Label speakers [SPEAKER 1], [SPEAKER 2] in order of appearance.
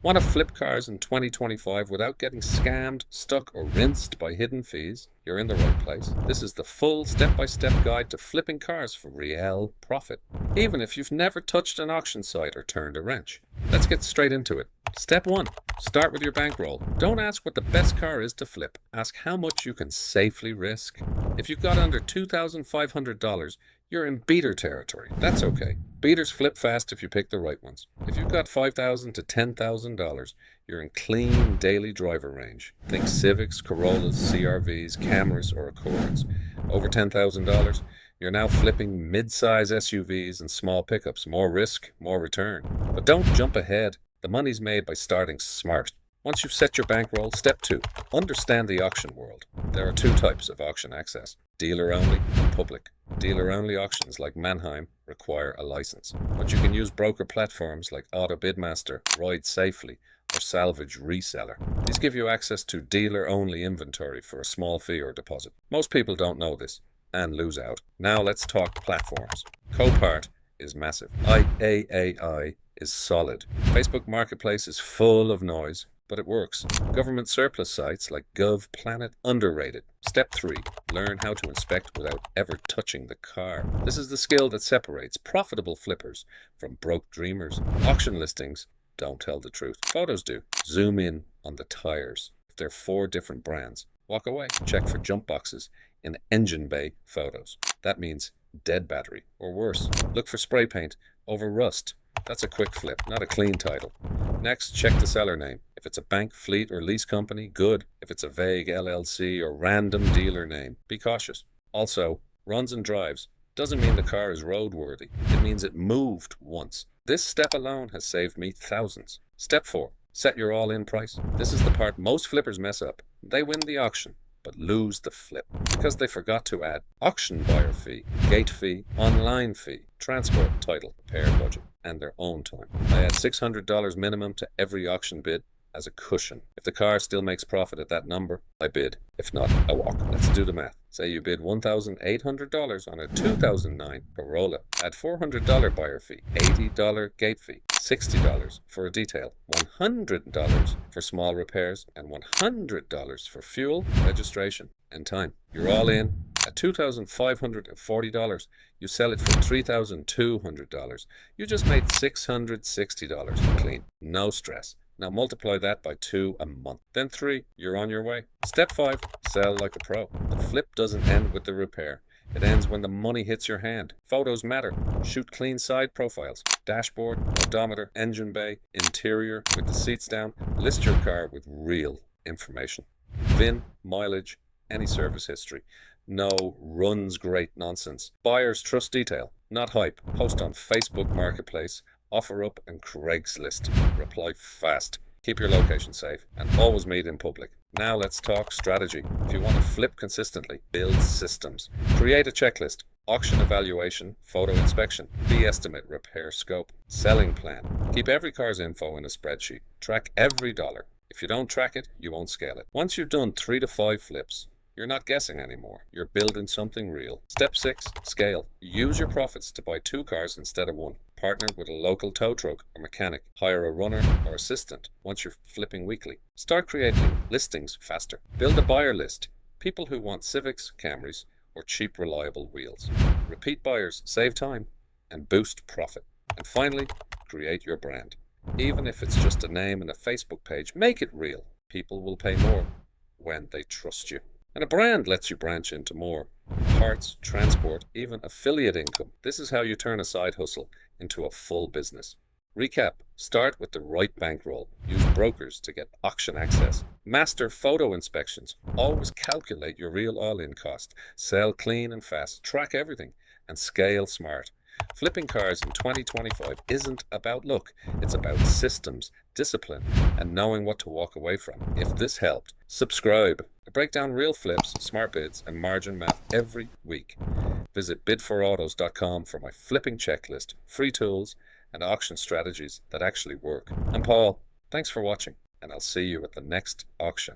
[SPEAKER 1] Want to flip cars in 2025 without getting scammed, stuck, or rinsed by hidden fees? You're in the right place. This is the full step-by-step guide to flipping cars for real profit, even if you've never touched an auction site or turned a wrench. Let's get straight into it. Step 1. Start with your bankroll. Don't ask what the best car is to flip. Ask how much you can safely risk. If you've got under $2,500, you're in beater territory. That's okay. Beaters flip fast if you pick the right ones. If you've got $5,000 to $10,000, you're in clean daily driver range. Think Civics, Corollas, CRVs, Camrys, or Accords. Over $10,000, you're now flipping mid-size SUVs and small pickups. More risk, more return. But don't jump ahead. The money's made by starting smart. Once you've set your bankroll, step 2. Understand the auction world. There are 2 types of auction access: dealer only and public. Dealer only auctions like Mannheim require a license, but you can use broker platforms like Auto Bidmaster, Ride Safely, or Salvage Reseller. These give you access to dealer only inventory for a small fee or deposit. Most people don't know this and lose out. Now let's talk platforms. Copart is massive. IAAI is solid. Facebook Marketplace is full of noise, but it works. Government surplus sites like GovPlanet, underrated. Step 3. Learn how to inspect without ever touching the car. This is the skill that separates profitable flippers from broke dreamers. Auction listings don't tell the truth. Photos do. Zoom in on the tires. If they're 4 different brands, walk away. Check for jump boxes in engine bay photos. That means dead battery, or worse. Look for spray paint over rust. That's a quick flip, not a clean title. Next, check the seller name. If it's a bank, fleet, or lease company, good. If it's a vague LLC or random dealer name, be cautious. Also, runs and drives doesn't mean the car is roadworthy. It means it moved once. This step alone has saved me thousands. Step 4. Set your all-in price. This is the part most flippers mess up. They win the auction, but lose the flip because they forgot to add auction buyer fee, gate fee, online fee, transport, title, repair budget, and their own time. I add $600 minimum to every auction bid as a cushion. If the car still makes profit at that number, I bid. If not, I walk. Let's do the math. Say you bid $1,800 on a 2009 Corolla. Add $400 buyer fee, $80 gate fee, $60 for a detail, $100 for small repairs, and $100 for fuel, registration, and time. You're all in. At $2,540, you sell it for $3,200. You just made $660 clean. No stress. Now multiply that by 2 a month. Then 3, you're on your way. Step 5, sell like a pro. The flip doesn't end with the repair. It ends when the money hits your hand. Photos matter. Shoot clean side profiles. Dashboard, odometer, engine bay, interior with the seats down. List your car with real information. VIN, mileage, any service history. No runs great nonsense. Buyers trust detail, not hype. Post on Facebook Marketplace, OfferUp, and Craigslist. Reply fast. Keep your location safe and always meet in public. Now let's talk strategy. If you want to flip consistently, build systems. Create a checklist. Auction evaluation, photo inspection, fee estimate, repair scope, selling plan. Keep every car's info in a spreadsheet. Track every dollar. If you don't track it, you won't scale it. Once you've done 3 to 5 flips, you're not guessing anymore. You're building something real. Step 6, scale. Use your profits to buy 2 cars instead of 1. Partner with a local tow truck or mechanic. Hire a runner or assistant once you're flipping weekly. Start creating listings faster. Build a buyer list. People who want Civics, Camrys, or cheap, reliable wheels. Repeat buyers save time and boost profit. And finally, create your brand. Even if it's just a name and a Facebook page, make it real. People will pay more when they trust you. And a brand lets you branch into more: parts, transport, even affiliate income. This is how you turn a side hustle into a full business. Recap: start with the right bankroll. Use brokers to get auction access. Master photo inspections. Always calculate your real all-in cost. Sell clean and fast. Track everything. And scale smart. Flipping cars in 2025 isn't about luck. It's about systems, discipline, and knowing what to walk away from. If this helped, subscribe. I break down real flips, smart bids, and margin math every week. Visit bidforautos.com for my flipping checklist, free tools, and auction strategies that actually work. I'm Paul. Thanks for watching, and I'll see you at the next auction.